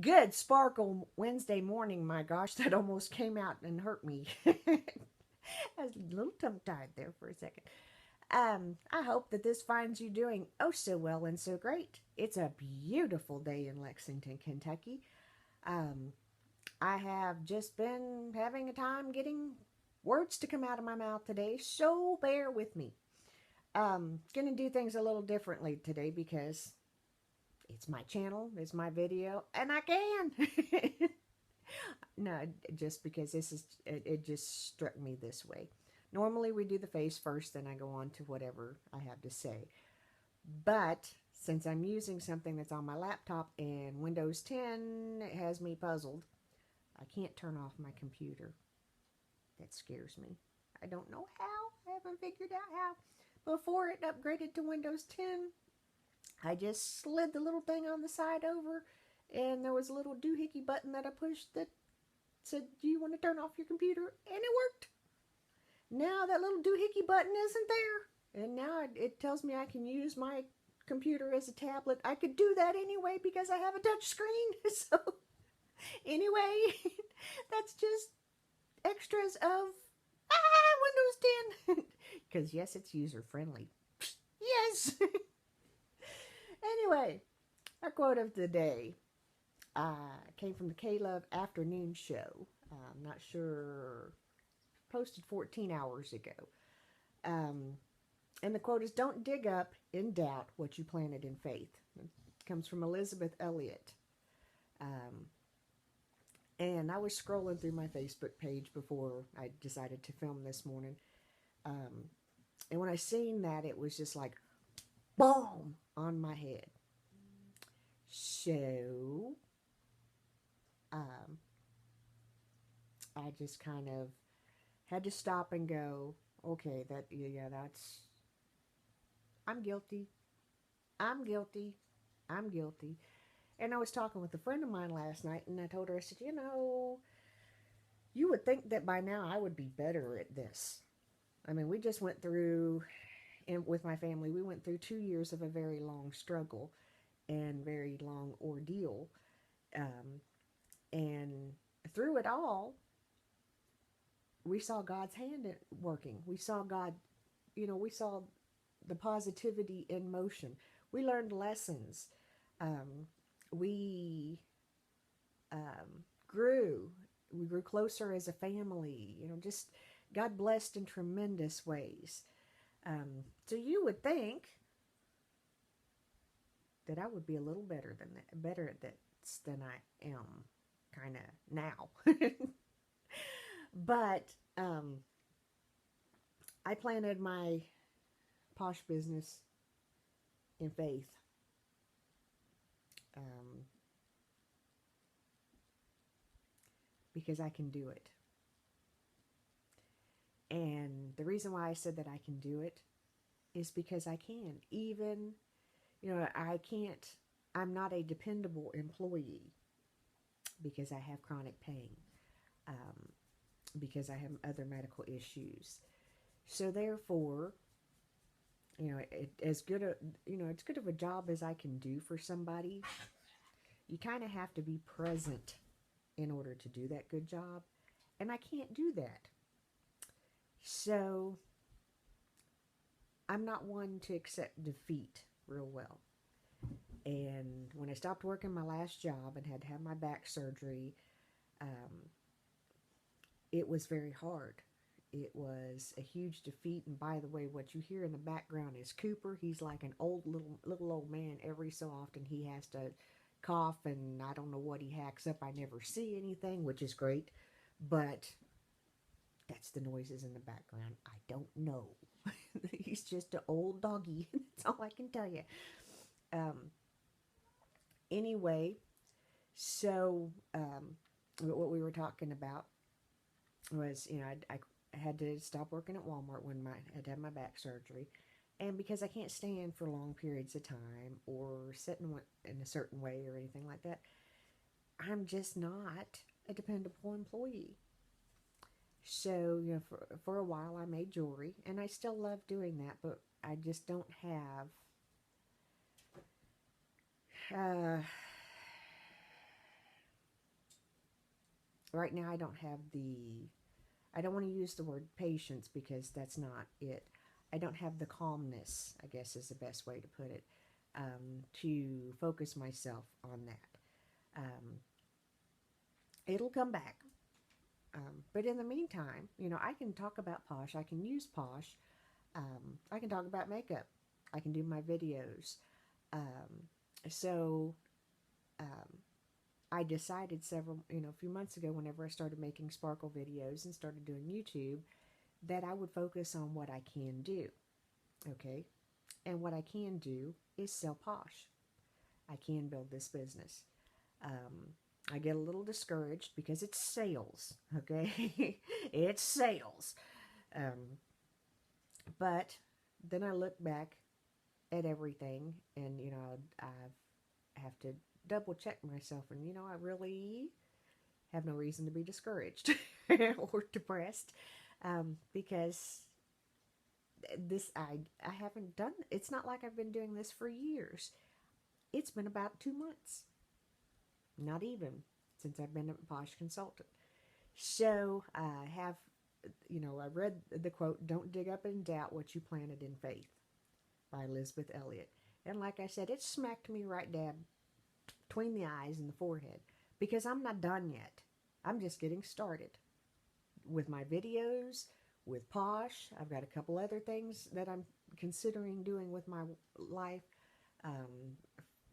Good sparkle Wednesday morning. My gosh, that almost came out and hurt me. I was a little tongue tied there for a second. I hope that this finds you doing oh so well and so great. It's a beautiful day in Lexington, Kentucky. Um, I have just been having a time getting words to come out of my mouth today, so bear with me. Gonna do things a little differently today because it's my channel, it's my video, and I can. No, just because it just struck me this way. Normally we do the face first, then I go on to whatever I have to say. But since I'm using something that's on my laptop and Windows 10 has me puzzled, I can't turn off my computer. That scares me. I don't know how. I haven't figured out how. Before it upgraded to Windows 10, I just slid the little thing on the side over, and there was a little doohickey button that I pushed that said, "Do you want to turn off your computer?" And it worked. Now that little doohickey button isn't there. And now it tells me I can use my computer as a tablet. I could do that anyway because I have a touch screen. So, anyway, that's just extras of Windows 10. Because, yes, it's user friendly. Yes. Anyway, our quote of the day came from the K Love Afternoon Show. I'm not sure, posted 14 hours ago. Um, and the quote is, "Don't dig up in doubt what you planted in faith." It comes from Elizabeth Elliot. Um, and I was scrolling through my Facebook page before I decided to film this morning. Um, and when I seen that, it was just like, boom, on my head. So, um, I just kind of had to stop and go, okay, yeah, that's, I'm guilty. I'm guilty. I'm guilty. And I was talking with a friend of mine last night, and I told her, I said, you would think that by now I would be better at this. I mean, we just went through, and with my family, we went through 2 years of a very long struggle and very long ordeal. Um, and through it all, we saw God's hand working. We saw God, we saw the positivity in motion. We learned lessons. Um, we grew. We grew closer as a family. Just God blessed in tremendous ways. So you would think that I would be a little better than that, better at this than I am, kind of now. But I planted my posh business in faith. Um, because I can do it. And the reason why I said that I can do it is because I can. Even, I can't, I'm not a dependable employee because I have chronic pain, um, because I have other medical issues. So therefore, as good a, it's good of a job as I can do for somebody, you kind of have to be present in order to do that good job. And I can't do that. So I'm not one to accept defeat real well. And when I stopped working my last job and had to have my back surgery, um, it was very hard. It was a huge defeat. And by the way, what you hear in the background is Cooper. He's like an old little old man. Every so often he has to cough, and I don't know what he hacks up. I never see anything, which is great. But that's the noises in the background. I don't know. He's just an old doggy. That's all I can tell you. Um, anyway, so what we were talking about was, I had to stop working at Walmart when I had to have my back surgery. And because I can't stand for long periods of time or sit in a certain way or anything like that, I'm just not a dependable employee. So, for a while I made jewelry, and I still love doing that, but I just don't have, uh, right now I don't have I don't want to use the word patience because that's not it. I don't have the calmness, I guess is the best way to put it, to focus myself on that. It'll come back. But in the meantime, I can talk about Posh. I can use Posh. I can talk about makeup. I can do my videos. Um, so um, I decided a few months ago, whenever I started making sparkle videos and started doing YouTube, that I would focus on what I can do. Okay. And what I can do is sell Posh. I can build this business. I get a little discouraged because it's sales. Okay. It's sales. Um, but then I look back at everything and, I have to double check myself and, I really have no reason to be discouraged or depressed, because I haven't done. It's not like I've been doing this for years. It's been about 2 months, not even, since I've been a Posh consultant. So I have, I read the quote, "Don't dig up and doubt what you planted in faith," by Elizabeth Elliot. And like I said, it smacked me right dab between the eyes and the forehead because I'm not done yet. I'm just getting started with my videos, with Posh. I've got a couple other things that I'm considering doing with my life, um,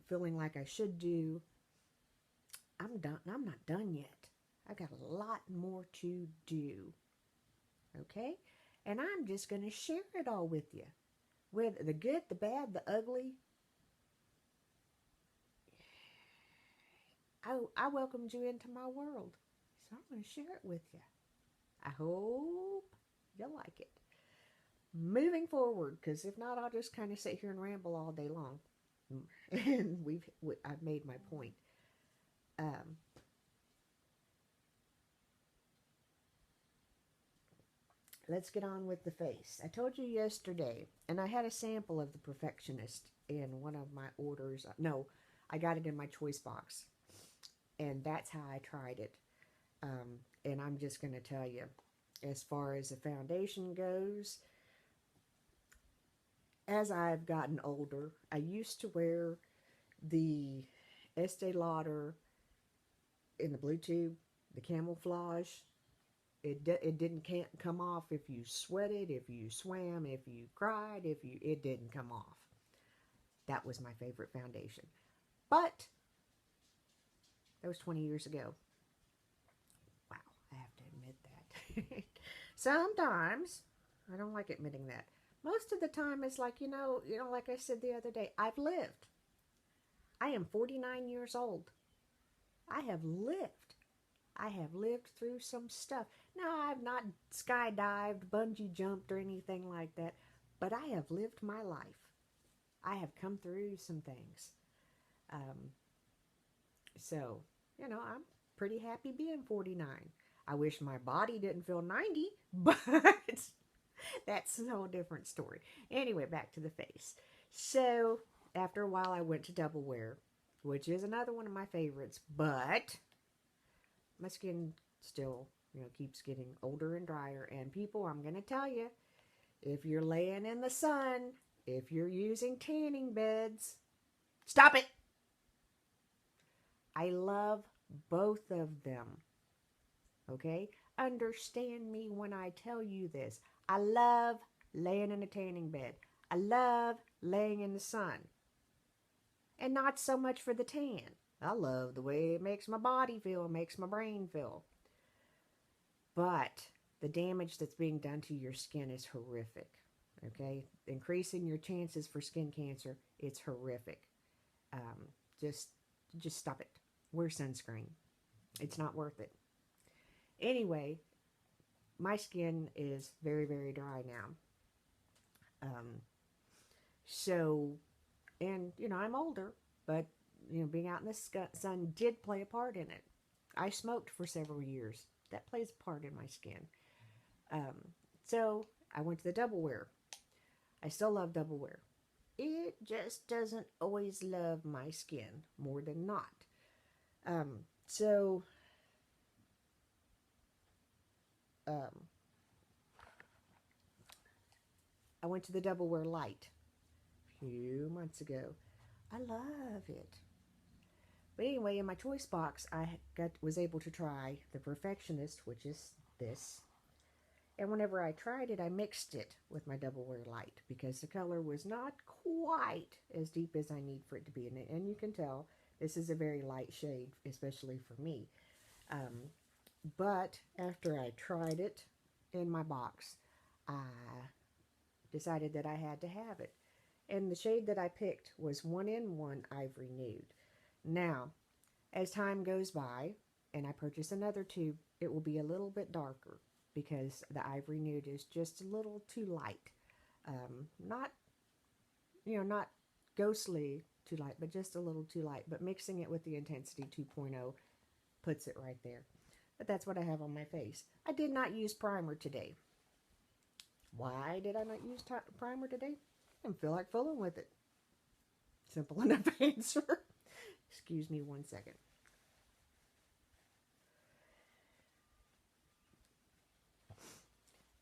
feeling like I should do. I'm done. I'm not done yet. I've got a lot more to do. Okay? And I'm just going to share it all with you. With the good, the bad, the ugly. I welcomed you into my world. So I'm going to share it with you. I hope you'll like it. Moving forward, because if not, I'll just kind of sit here and ramble all day long. And I've made my point. Um, let's get on with the face. I told you yesterday, and I had a sample of the Perfectionist in one of my orders. No, I got it in my choice box, and that's how I tried it. And I'm just going to tell you, as far as the foundation goes, as I've gotten older, I used to wear the Estee Lauder in the blue tube, the camouflage. It didn't can't come off if you sweated, if you swam, if you cried, it didn't come off. That was my favorite foundation. But that was 20 years ago. Wow, I have to admit that. Sometimes I don't like admitting that. Most of the time it's like, like I said the other day, I've lived. I am 49 years old. I have lived. I have lived through some stuff. Now, I've not skydived, bungee jumped, or anything like that, but I have lived my life. I have come through some things. Um, so, I'm pretty happy being 49. I wish my body didn't feel 90, but that's a whole different story. Anyway, back to the face. So, after a while, I went to double wear, which is another one of my favorites, but my skin still, keeps getting older and drier. And people, I'm going to tell you, if you're laying in the sun, if you're using tanning beds, stop it. I love both of them. Okay? Understand me when I tell you this. I love laying in a tanning bed. I love laying in the sun. And not so much for the tan. I love the way it makes my body feel, makes my brain feel. But the damage that's being done to your skin is horrific. Okay? Increasing your chances for skin cancer, it's horrific. Um, just stop it. Wear sunscreen. It's not worth it. Anyway, my skin is very, very dry now. So, and, I'm older, but, being out in the sun did play a part in it. I smoked for several years. That plays a part in my skin. So, I went to the double wear. I still love double wear. It just doesn't always love my skin more than not. So, I went to the Double Wear Light a few months ago. I love it. But anyway, in my choice box, was able to try the Perfectionist, which is this. And whenever I tried it, I mixed it with my Double Wear Light because the color was not quite as deep as I need for it to be. And you can tell this is a very light shade, especially for me. Um, but after I tried it in my box, I decided that I had to have it. And the shade that I picked was 1-in-1 Ivory Nude. Now, as time goes by and I purchase another tube, it will be a little bit darker because the Ivory Nude is just a little too light. Not, not ghostly too light, but just a little too light. But mixing it with the Intensity 2.0 puts it right there. But that's what I have on my face. I did not use primer today. Why did I not use primer today? I didn't feel like fooling with it. Simple enough answer. Excuse me 1 second.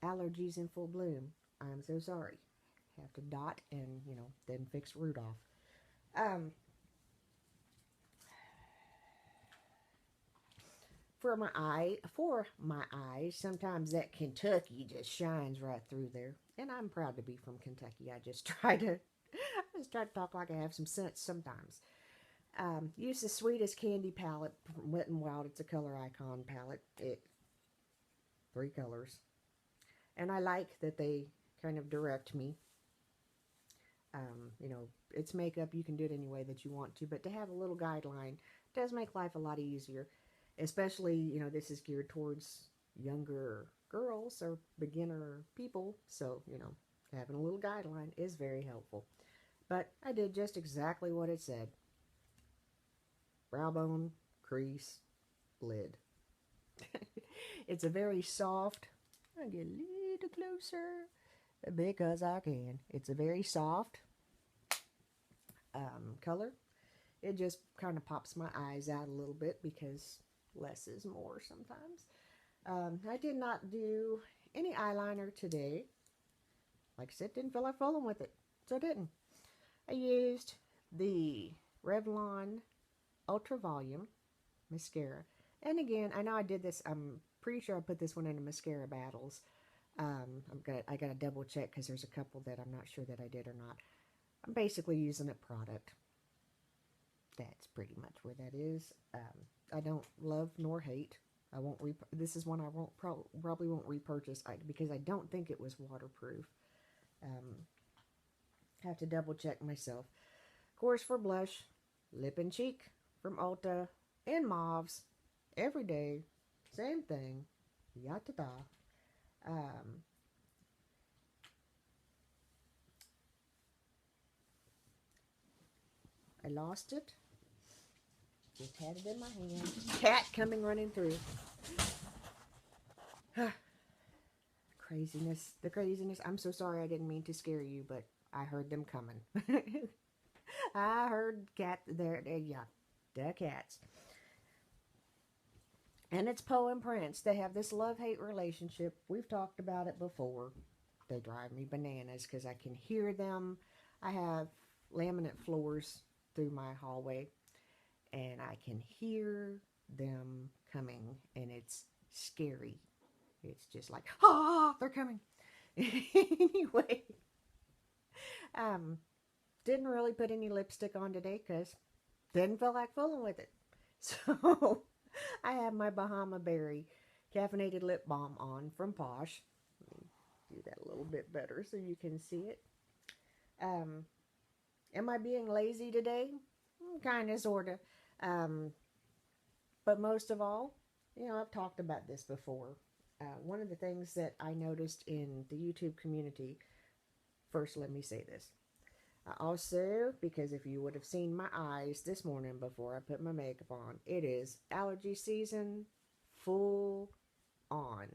Allergies in full bloom. I'm so sorry. Have to dot and, then fix Rudolph. For my eyes, sometimes that Kentucky just shines right through there. And I'm proud to be from Kentucky. I just try to talk like I have some sense sometimes. Use the Sweetest Candy palette from Wet n Wild. It's a color icon palette. 3 colors. And I like that they kind of direct me. It's makeup. You can do it any way that you want to. But to have a little guideline does make life a lot easier. Especially, this is geared towards younger girls or beginner people. So, having a little guideline is very helpful. But I did just exactly what it said. Brow bone, crease, lid. It's a very soft, I'll get a little closer because I can. It's a very soft color. It just kind of pops my eyes out a little bit because less is more sometimes. I did not do any eyeliner today. Like I said, didn't feel like fooling with it, so I didn't. I used the Revlon Ultra Volume mascara. And again, I know I did this. I'm pretty sure I put this one in the mascara battles. I gotta double check because there's a couple that I'm not sure that I did or not. I'm basically using a product. That's pretty much where that is. I don't love nor hate. I won't. This is one I won't probably won't repurchase because I don't think it was waterproof. Have to double check myself. Of course, for blush, lip and cheek from Ulta and mauves every day. Same thing. Yada da. I lost it. Just had it in my hand. Cat coming running through. Craziness. The craziness. I'm so sorry I didn't mean to scare you, but I heard them coming. I heard cat there. Yeah, the cats. And it's Poe and Prince. They have this love-hate relationship. We've talked about it before. They drive me bananas because I can hear them. I have laminate floors through my hallway, and I can hear them coming, and it's scary. It's just like, they're coming. Anyway, didn't really put any lipstick on today because didn't feel like fooling with it. So I have my Bahama Berry caffeinated lip balm on from Posh. Let me do that a little bit better so you can see it. Am I being lazy today? Kind of, sort of. But most of all, I've talked about this before. One of the things that I noticed in the YouTube community, first let me say this. Also, because if you would have seen my eyes this morning before I put my makeup on, it is allergy season full on.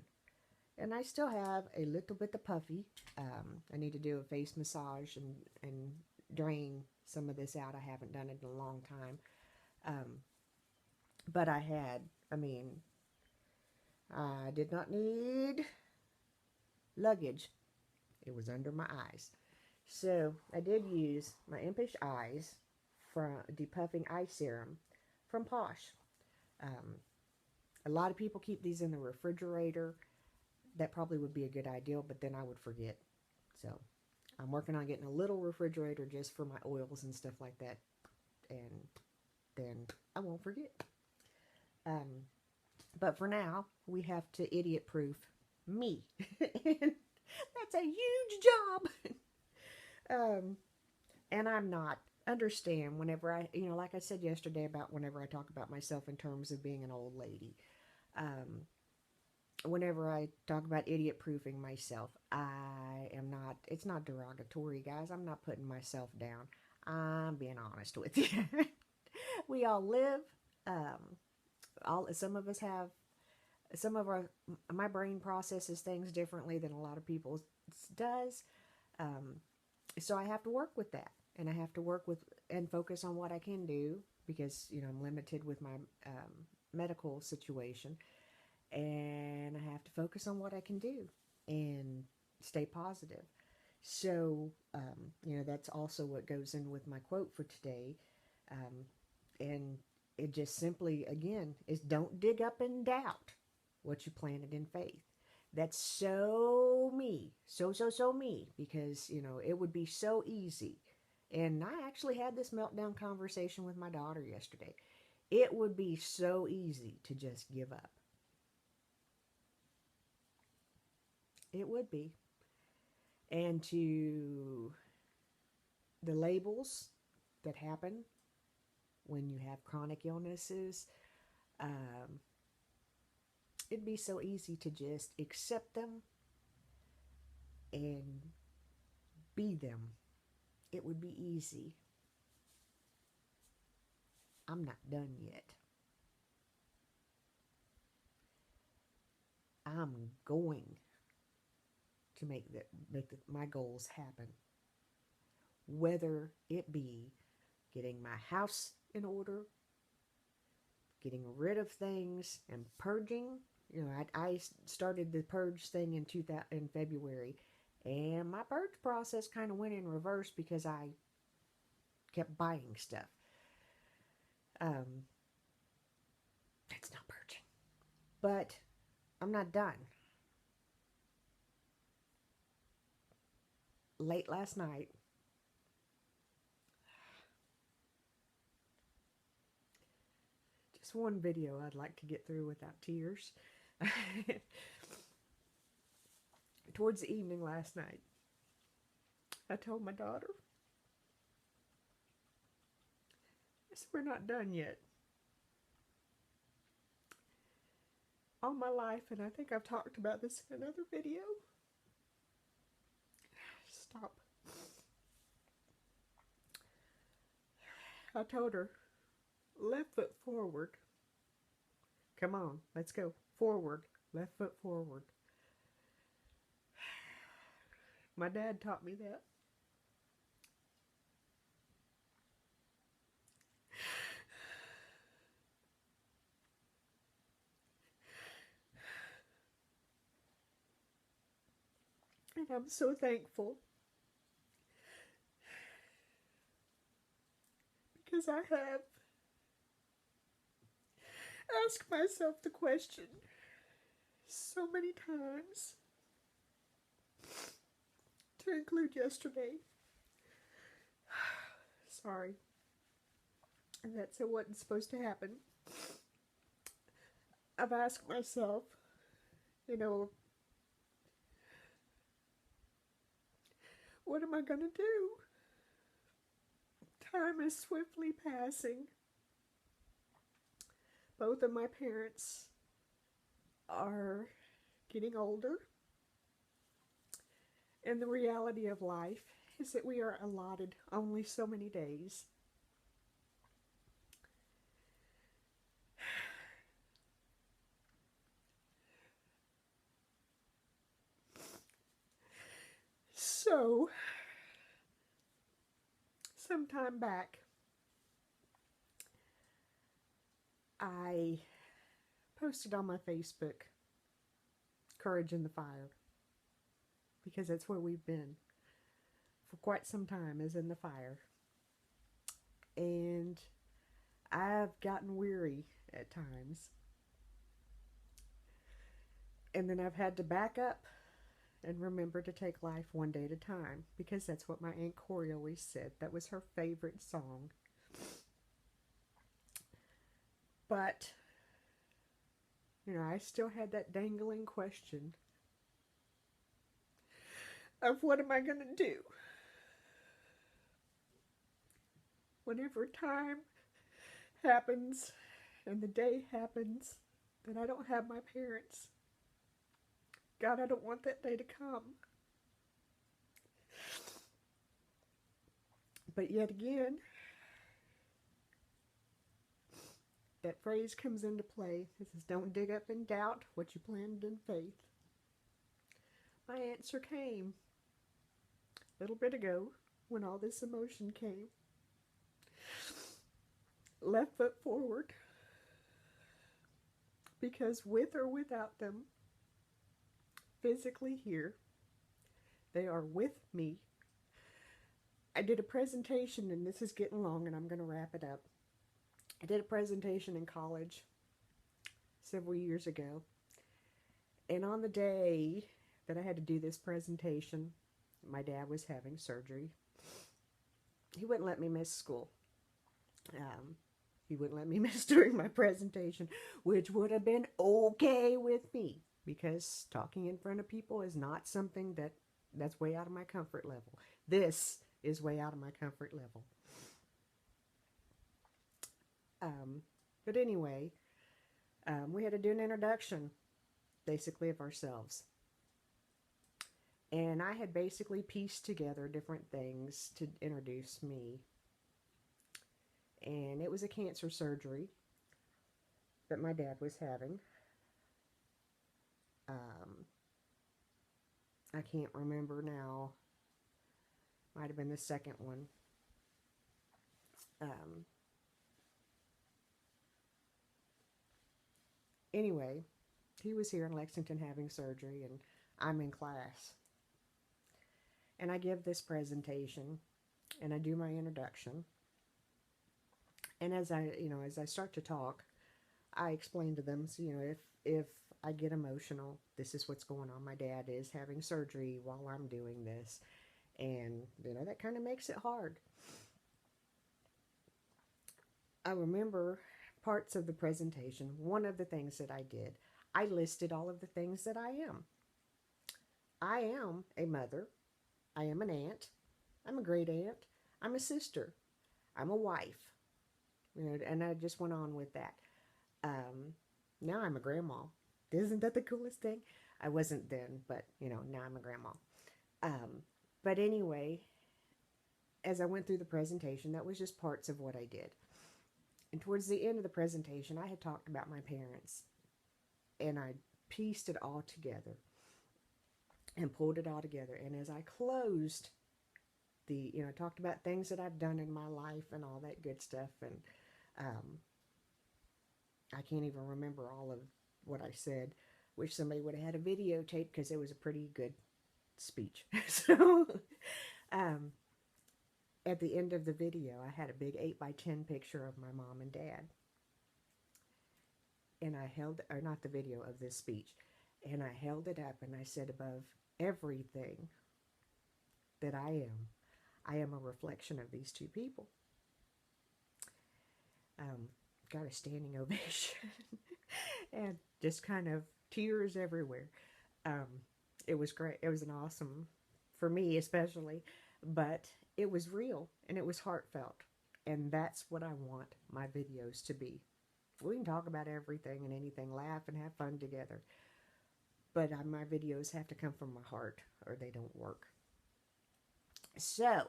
And I still have a little bit of puffy. I need to do a face massage and drain some of this out. I haven't done it in a long time. But I I did not need luggage. It was under my eyes. So I did use my Impish Eyes from Depuffing Eye Serum from Posh. Um, a lot of people keep these in the refrigerator. That probably would be a good idea, but then I would forget. So I'm working on getting a little refrigerator just for my oils and stuff like that. And then I won't forget. But for now, we have to idiot proof me. And that's a huge job. And I'm not. Understand whenever like I said yesterday about whenever I talk about myself in terms of being an old lady. Whenever I talk about idiot proofing myself, I am not, it's not derogatory, guys. I'm not putting myself down. I'm being honest with you. We all live. Some of us have, some of our, my brain processes things differently than a lot of people's does. Um, so I have to work with that, and I have to work with and focus on what I can do because I'm limited with my medical situation, and I have to focus on what I can do and stay positive. So that's also what goes in with my quote for today, and it just simply again is don't dig up and doubt what you planted in faith. That's so me, so me, because it would be so easy. And I actually had this meltdown conversation with my daughter yesterday. It would be so easy to just give up. It would be. And to the labels that happen when you have chronic illnesses, it'd be so easy to just accept them and be them. It would be easy. I'm not done yet. I'm going to make my goals happen. Whether it be getting my house in order, getting rid of things, and purging. I started the purge thing in February, and my purge process kind of went in reverse because I kept buying stuff. It's not purging, but I'm not done. Late last night, just one video I'd like to get through without tears. Towards the evening last night, I told my daughter, I said, we're not done yet. All my life, and I think I've talked about this in another video. Stop. I told her, left foot forward. Come on, let's go. Forward. Left foot forward. My dad taught me that. And I'm so thankful because I have asked myself the question so many times, to include yesterday. Sorry. That's what wasn't supposed to happen. I've asked myself, what am I going to do? Time is swiftly passing. Both of my parents are getting older. And the reality of life is that we are allotted only so many days. So, some time back, I posted on my Facebook courage in the fire, because that's where we've been for quite some time, is in the fire. And I've gotten weary at times. And then I've had to back up and remember to take life one day at a time, because that's what my Aunt Corey always said. That was her favorite song. But, I still had that dangling question of what am I going to do whenever time happens and the day happens that I don't have my parents. God, I don't want that day to come. But yet again, that phrase comes into play. It says, don't dig up in doubt what you planned in faith. My answer came a little bit ago when all this emotion came. Left foot forward. Because with or without them, physically here, they are with me. I did a presentation, and this is getting long, and I'm going to wrap it up. I did a presentation in college several years ago, and on the day that I had to do this presentation, my dad was having surgery. He wouldn't let me miss school. He wouldn't let me miss during my presentation, which would have been okay with me, because talking in front of people is not something that's way out of my comfort level. This is way out of my comfort level. But anyway, we had to do an introduction, basically, of ourselves. And I had basically pieced together different things to introduce me. And it was a cancer surgery that my dad was having. I can't remember now. Might have been the second one. Anyway, he was here in Lexington having surgery, and I'm in class. And I give this presentation, and I do my introduction. And as I start to talk, I explain to them, so, if I get emotional, this is what's going on. My dad is having surgery while I'm doing this. And, that kind of makes it hard. I remember parts of the presentation. One of the things that I did, I listed all of the things that I am. I am a mother. I am an aunt. I'm a great aunt. I'm a sister. I'm a wife. And I just went on with that. Now I'm a grandma. Isn't that the coolest thing? I wasn't then, but, now I'm a grandma. But anyway, as I went through the presentation, that was just parts of what I did. And towards the end of the presentation, I had talked about my parents, and I pieced it all together and pulled it all together. And as I closed I talked about things that I've done in my life and all that good stuff. And I can't even remember all of what I said. Wish somebody would have had a videotape, because it was a pretty good speech. So, at the end of the video, I had a big 8x10 picture of my mom and dad. And I not the video, of this speech. And I held it up and I said, above everything that I am a reflection of these two people. Got a standing ovation. And just kind of tears everywhere. It was great. It was an awesome, for me especially, but it was real and it was heartfelt. And that's what I want my videos to be. We can talk about everything and anything, laugh and have fun together. But my videos have to come from my heart, or they don't work. So,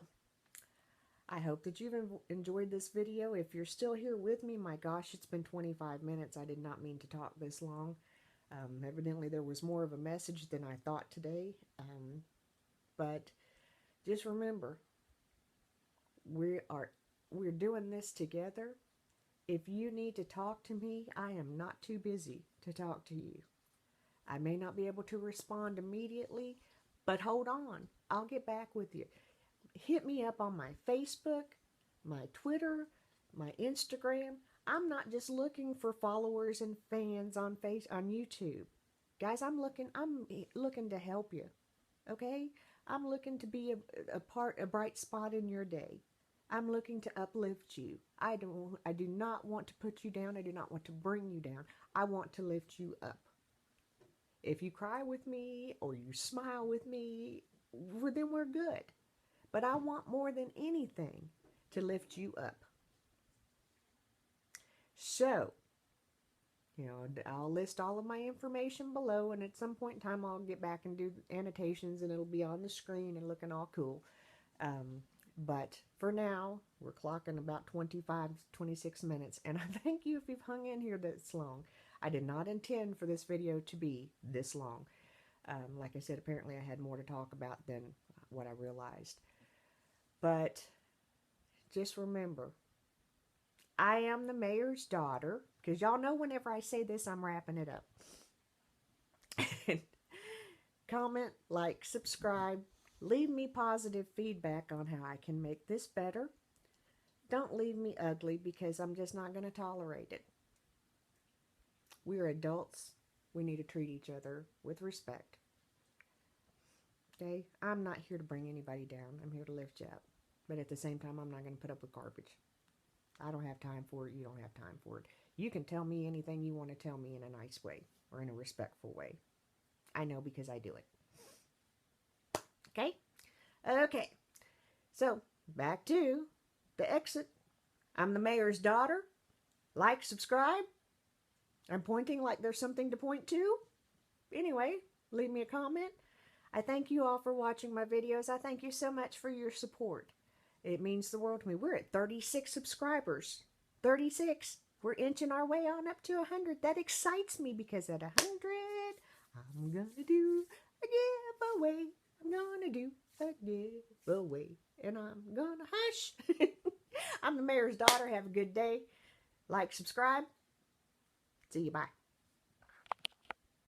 I hope that you've enjoyed this video. If you're still here with me, my gosh, it's been 25 minutes. I did not mean to talk this long. Evidently, there was more of a message than I thought today. But just remember, we're doing this together. If you need to talk to me, I am not too busy to talk to you. I may not be able to respond immediately, but hold on. I'll get back with you. Hit me up on my Facebook, my Twitter, my Instagram. I'm not just looking for followers and fans on YouTube. Guys, I'm looking to help you. Okay? I'm looking to be a bright spot in your day. I'm looking to uplift you. I do not want to put you down. I do not want to bring you down. I want to lift you up. If you cry with me or you smile with me, then we're good. But I want more than anything to lift you up. So, I'll list all of my information below, and at some point in time I'll get back and do annotations, and it'll be on the screen and looking all cool. But for now, we're clocking about 26 minutes, and I thank you if you've hung in here this long. I did not intend for this video to be this long. Like I said, apparently I had more to talk about than what I realized. But just remember, I am the mayor's daughter, because y'all know whenever I say this, I'm wrapping it up. Comment, like, subscribe, leave me positive feedback on how I can make this better. Don't leave me ugly, because I'm just not going to tolerate it. We're adults. We need to treat each other with respect. Okay? I'm not here to bring anybody down. I'm here to lift you up. But at the same time, I'm not going to put up with garbage. I don't have time for it. You don't have time for it. You can tell me anything you want to tell me in a nice way or in a respectful way. I know because I do it. Okay? Okay. So, back to the exit. I'm the mayor's daughter. Like, subscribe. I'm pointing like there's something to point to. Anyway, leave me a comment. I thank you all for watching my videos. I thank you so much for your support. It means the world to me. We're at 36 subscribers. 36. We're inching our way on up to 100. That excites me because at 100, I'm going to do a giveaway. I'm going to do a giveaway. And I'm going to hush. I'm the mayor's daughter. Have a good day. Like, subscribe. See you. Bye.